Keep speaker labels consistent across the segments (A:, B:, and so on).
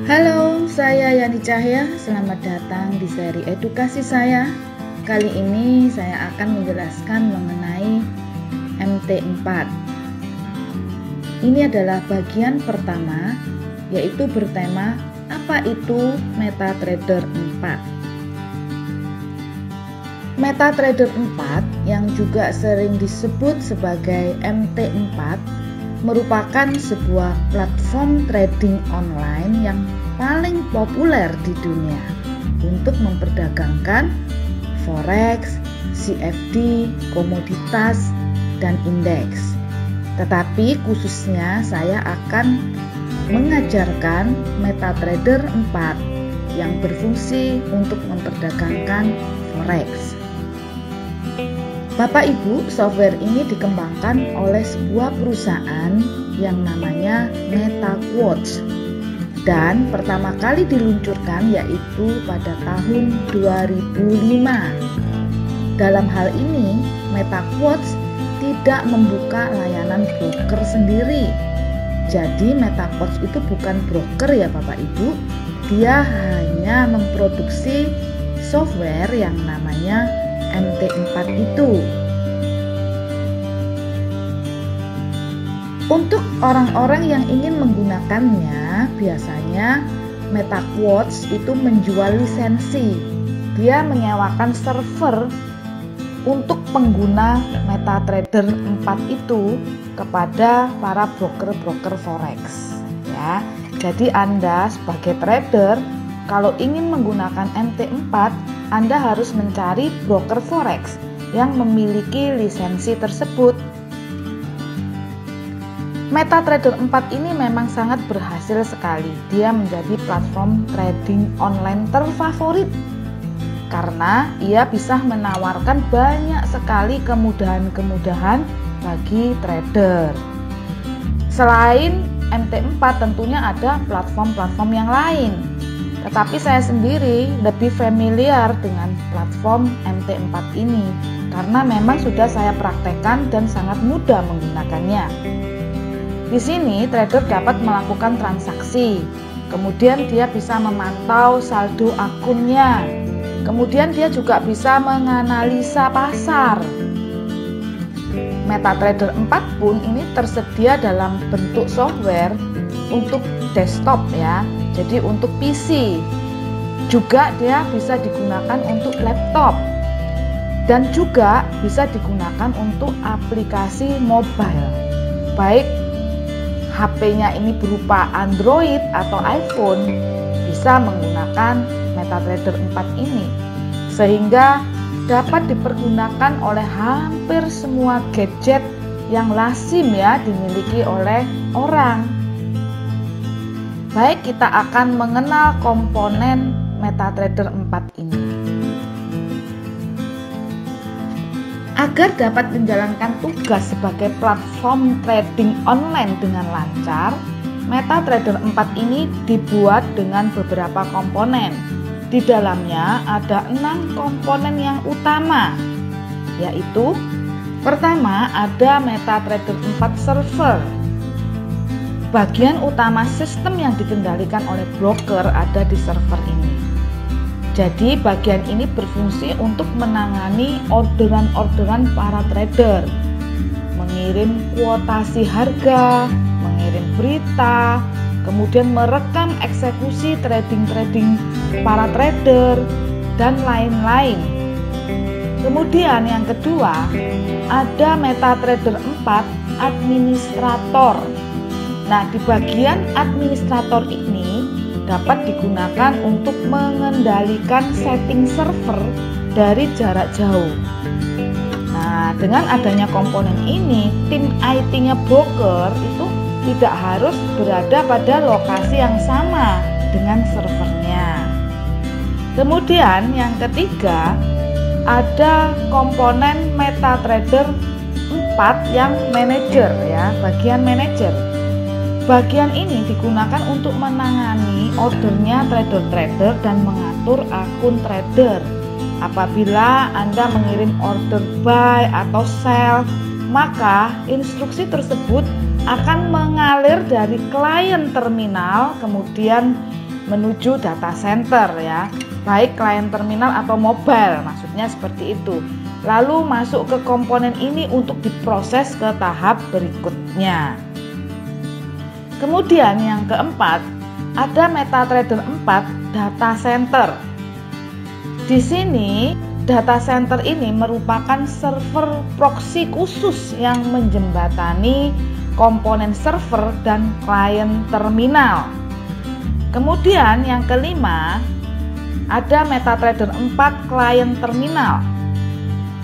A: Halo, saya Yani Cahya. Selamat datang di seri edukasi saya. Kali ini saya akan menjelaskan mengenai MT4. Ini adalah bagian pertama, yaitu bertema apa itu MetaTrader 4. MetaTrader 4 yang juga sering disebut sebagai MT4 merupakan sebuah platform trading online yang paling populer di dunia untuk memperdagangkan forex, CFD, komoditas, dan indeks. Tetapi khususnya saya akan mengajarkan MetaTrader 4 yang berfungsi untuk memperdagangkan forex. Bapak Ibu, software ini dikembangkan oleh sebuah perusahaan yang namanya MetaQuotes dan pertama kali diluncurkan yaitu pada tahun 2005. Dalam hal ini, MetaQuotes tidak membuka layanan broker sendiri. Jadi MetaQuotes itu bukan broker ya Bapak Ibu, dia hanya memproduksi software yang namanya MT4 itu. Untuk orang-orang yang ingin menggunakannya, biasanya MetaQuotes itu menjual lisensi. Dia menyewakan server untuk pengguna MetaTrader 4 itu kepada para broker-broker forex. Ya, jadi Anda sebagai trader kalau ingin menggunakan MT4, Anda harus mencari broker forex yang memiliki lisensi tersebut. MetaTrader 4 ini memang sangat berhasil sekali. Dia menjadi platform trading online terfavorit karena ia bisa menawarkan banyak sekali kemudahan-kemudahan bagi trader. Selain MT4 tentunya ada platform-platform yang lain. Tetapi saya sendiri lebih familiar dengan platform MT4 ini karena memang sudah saya praktekkan dan sangat mudah menggunakannya. Di sini trader dapat melakukan transaksi, kemudian dia bisa memantau saldo akunnya, kemudian dia juga bisa menganalisa pasar. MetaTrader 4 pun ini tersedia dalam bentuk software untuk desktop ya. Jadi untuk PC juga dia bisa digunakan untuk laptop dan juga bisa digunakan untuk aplikasi mobile. Baik HP-nya ini berupa Android atau iPhone bisa menggunakan MetaTrader 4 ini sehingga dapat dipergunakan oleh hampir semua gadget yang lazim ya dimiliki oleh orang. Baik, kita akan mengenal komponen MetaTrader 4 ini. Agar dapat menjalankan tugas sebagai platform trading online dengan lancar, MetaTrader 4 ini dibuat dengan beberapa komponen. Di dalamnya ada 6 komponen yang utama, yaitu pertama ada MetaTrader 4 server. Bagian utama sistem yang dikendalikan oleh broker ada di server ini. Jadi bagian ini berfungsi untuk menangani orderan-orderan para trader, mengirim kuotasi harga, mengirim berita, kemudian merekam eksekusi trading para trader, dan lain-lain. Kemudian yang kedua, ada MetaTrader 4 administrator. Nah, di bagian administrator ini dapat digunakan untuk mengendalikan setting server dari jarak jauh. Nah, dengan adanya komponen ini, tim IT-nya broker itu tidak harus berada pada lokasi yang sama dengan servernya. Kemudian yang ketiga, ada komponen MetaTrader 4 yang manager ya, bagian manager. Bagian ini digunakan untuk menangani ordernya trader-trader dan mengatur akun trader. Apabila Anda mengirim order buy atau sell, maka instruksi tersebut akan mengalir dari klien terminal kemudian menuju data center ya, baik klien terminal atau mobile, maksudnya seperti itu. Lalu masuk ke komponen ini untuk diproses ke tahap berikutnya. Kemudian yang keempat, ada MetaTrader 4 data center. Di sini data center ini merupakan server proxy khusus yang menjembatani komponen server dan klien terminal. Kemudian yang kelima, ada MetaTrader 4 klien terminal.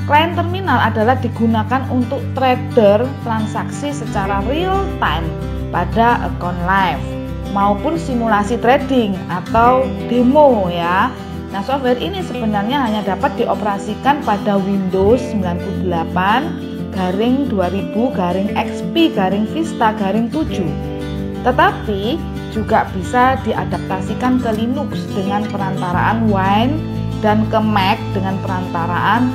A: Klien terminal adalah digunakan untuk trader transaksi secara real time pada akun live maupun simulasi trading atau demo ya. Nah, software ini sebenarnya hanya dapat dioperasikan pada Windows 98-2000-XP-Vista-7. Tetapi juga bisa diadaptasikan ke Linux dengan perantaraan Wine dan ke Mac dengan perantaraan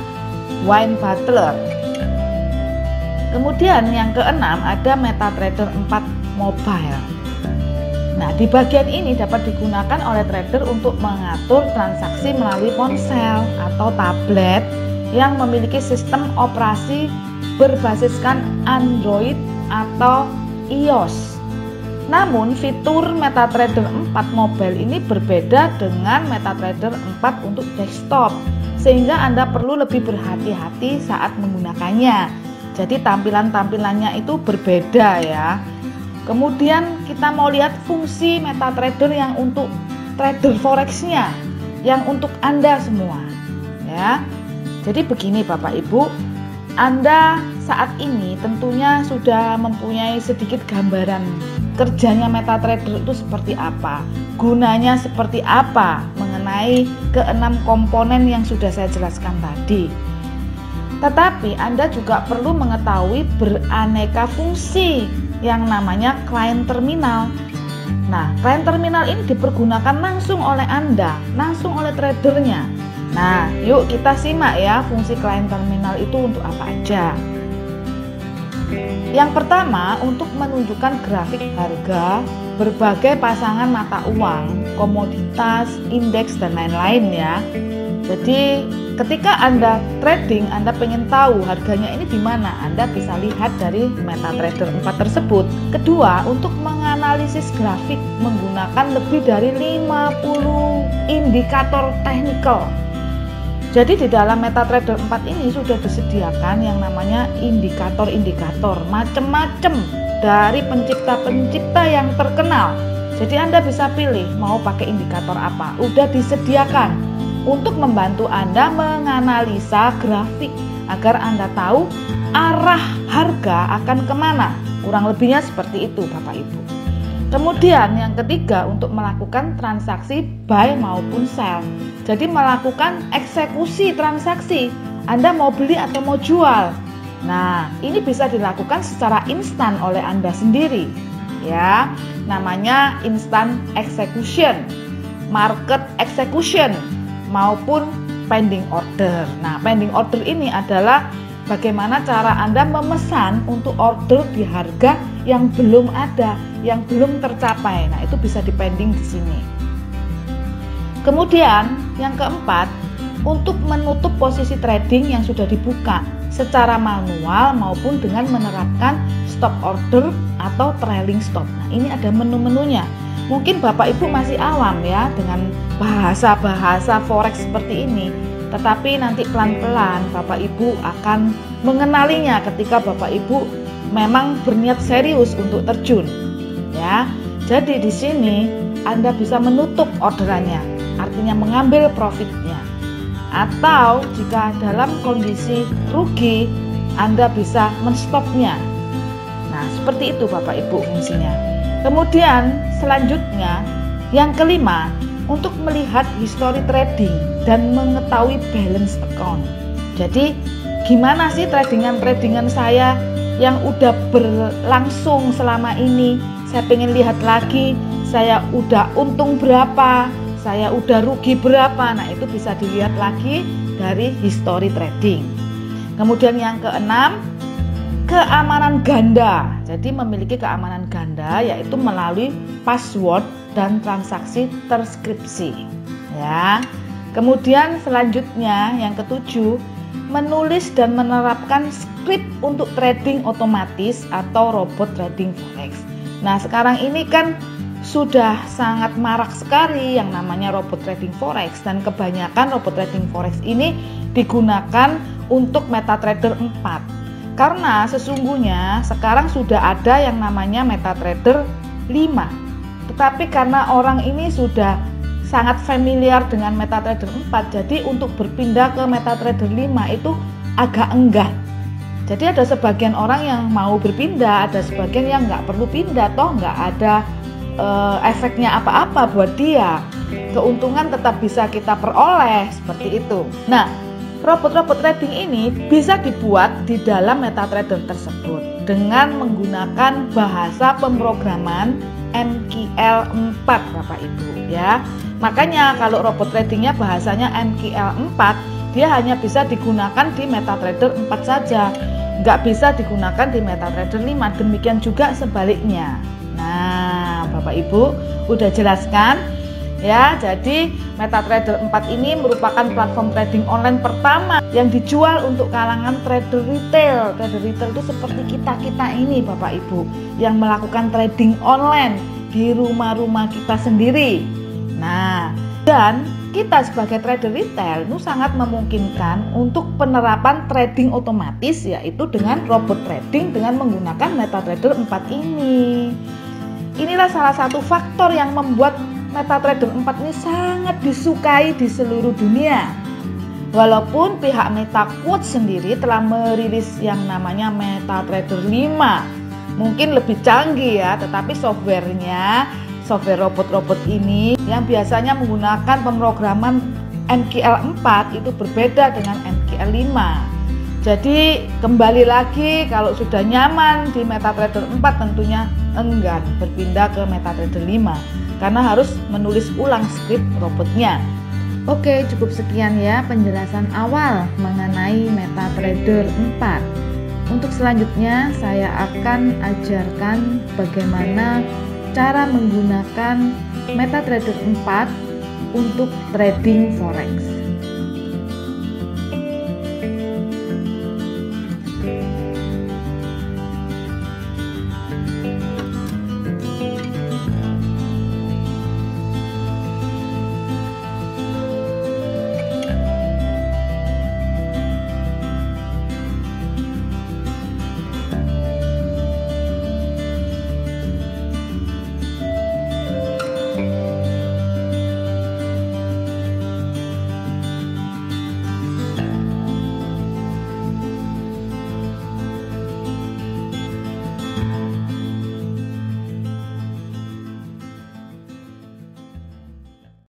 A: Wine Butler. Kemudian yang keenam ada MetaTrader 4 Mobile. Nah, di bagian ini dapat digunakan oleh trader untuk mengatur transaksi melalui ponsel atau tablet yang memiliki sistem operasi berbasiskan Android atau iOS. Namun, fitur MetaTrader 4 Mobile ini berbeda dengan MetaTrader 4 untuk desktop, sehingga Anda perlu lebih berhati-hati saat menggunakannya. Jadi tampilan-tampilannya itu berbeda ya. Kemudian kita mau lihat fungsi MetaTrader yang untuk trader forex-nya, yang untuk Anda semua ya. Jadi begini Bapak Ibu, Anda saat ini tentunya sudah mempunyai sedikit gambaran kerjanya MetaTrader itu seperti apa, gunanya seperti apa mengenai keenam komponen yang sudah saya jelaskan tadi. Tetapi Anda juga perlu mengetahui beraneka fungsi yang namanya klien terminal. Nah, klien terminal ini dipergunakan langsung oleh Anda, langsung oleh tradernya. Nah, yuk kita simak ya fungsi klien terminal itu untuk apa aja. Yang pertama, untuk menunjukkan grafik harga berbagai pasangan mata uang, komoditas, indeks, dan lain-lain ya. Jadi ketika Anda trading, Anda pengen tahu harganya ini di mana, Anda bisa lihat dari MetaTrader 4 tersebut. Kedua, untuk menganalisis grafik menggunakan lebih dari 50 indikator technical. Jadi di dalam MetaTrader 4 ini sudah disediakan yang namanya indikator-indikator macam-macam dari pencipta-pencipta yang terkenal. Jadi Anda bisa pilih mau pakai indikator apa, udah disediakan untuk membantu Anda menganalisa grafik agar Anda tahu arah harga akan kemana. Kurang lebihnya seperti itu Bapak Ibu. Kemudian yang ketiga, untuk melakukan transaksi buy maupun sell. Jadi melakukan eksekusi transaksi, Anda mau beli atau mau jual. Nah, ini bisa dilakukan secara instan oleh Anda sendiri ya. Namanya instant execution, market execution, maupun pending order. Nah, pending order ini adalah bagaimana cara Anda memesan untuk order di harga yang belum ada, yang belum tercapai. Nah, itu bisa dipending di sini. Kemudian, yang keempat, untuk menutup posisi trading yang sudah dibuka secara manual maupun dengan menerapkan stop order atau trailing stop. Nah, ini ada menu-menunya. Mungkin Bapak Ibu masih awam ya dengan bahasa-bahasa forex seperti ini, tetapi nanti pelan-pelan Bapak Ibu akan mengenalinya ketika Bapak Ibu memang berniat serius untuk terjun ya. Jadi di sini Anda bisa menutup orderannya, artinya mengambil profitnya. Atau jika dalam kondisi rugi, Anda bisa menstopnya. Nah, seperti itu Bapak Ibu fungsinya. Kemudian selanjutnya yang kelima, untuk melihat history trading dan mengetahui balance account. Jadi gimana sih tradingan saya yang udah berlangsung selama ini? Saya pengen lihat lagi, saya udah untung berapa, saya udah rugi berapa. Nah, itu bisa dilihat lagi dari history trading. Kemudian yang keenam, keamanan ganda. Jadi memiliki keamanan ganda yaitu melalui password dan transaksi terskripsi. Ya. Kemudian selanjutnya yang ketujuh, menulis dan menerapkan skrip untuk trading otomatis atau robot trading forex. Nah, sekarang ini kan sudah sangat marak sekali yang namanya robot trading forex, dan kebanyakan robot trading forex ini digunakan untuk MetaTrader 4. Karena sesungguhnya sekarang sudah ada yang namanya MetaTrader 5. Tetapi karena orang ini sudah sangat familiar dengan MetaTrader 4, jadi untuk berpindah ke MetaTrader 5 itu agak enggan. Jadi ada sebagian orang yang mau berpindah, ada sebagian yang nggak perlu pindah, toh nggak ada efeknya apa-apa buat dia. Keuntungan tetap bisa kita peroleh, seperti itu. Nah, robot-robot trading ini bisa dibuat di dalam MetaTrader tersebut dengan menggunakan bahasa pemrograman MQL 4, Bapak Ibu ya. Makanya kalau robot tradingnya bahasanya MQL 4, dia hanya bisa digunakan di MetaTrader 4 saja, nggak bisa digunakan di MetaTrader 5. Demikian juga sebaliknya. Nah, Bapak Ibu udah jelaskan ya. Jadi MetaTrader 4 ini merupakan platform trading online pertama yang dijual untuk kalangan trader retail. Trader retail itu seperti kita-kita ini, Bapak Ibu, yang melakukan trading online di rumah-rumah kita sendiri. Nah, dan kita sebagai trader retail itu sangat memungkinkan untuk penerapan trading otomatis, yaitu dengan robot trading dengan menggunakan MetaTrader 4 ini. Inilah salah satu faktor yang membuat MetaTrader 4 ini sangat disukai di seluruh dunia. Walaupun pihak MetaQuote sendiri telah merilis yang namanya MetaTrader 5, mungkin lebih canggih ya, tetapi software robot-robot ini yang biasanya menggunakan pemrograman MQL 4 itu berbeda dengan MQL 5. Jadi kembali lagi, kalau sudah nyaman di MetaTrader 4 tentunya enggan berpindah ke MetaTrader 5 karena harus menulis ulang skrip robotnya. Oke, cukup sekian ya penjelasan awal mengenai MetaTrader 4. Untuk selanjutnya saya akan ajarkan bagaimana cara menggunakan MetaTrader 4 untuk trading forex.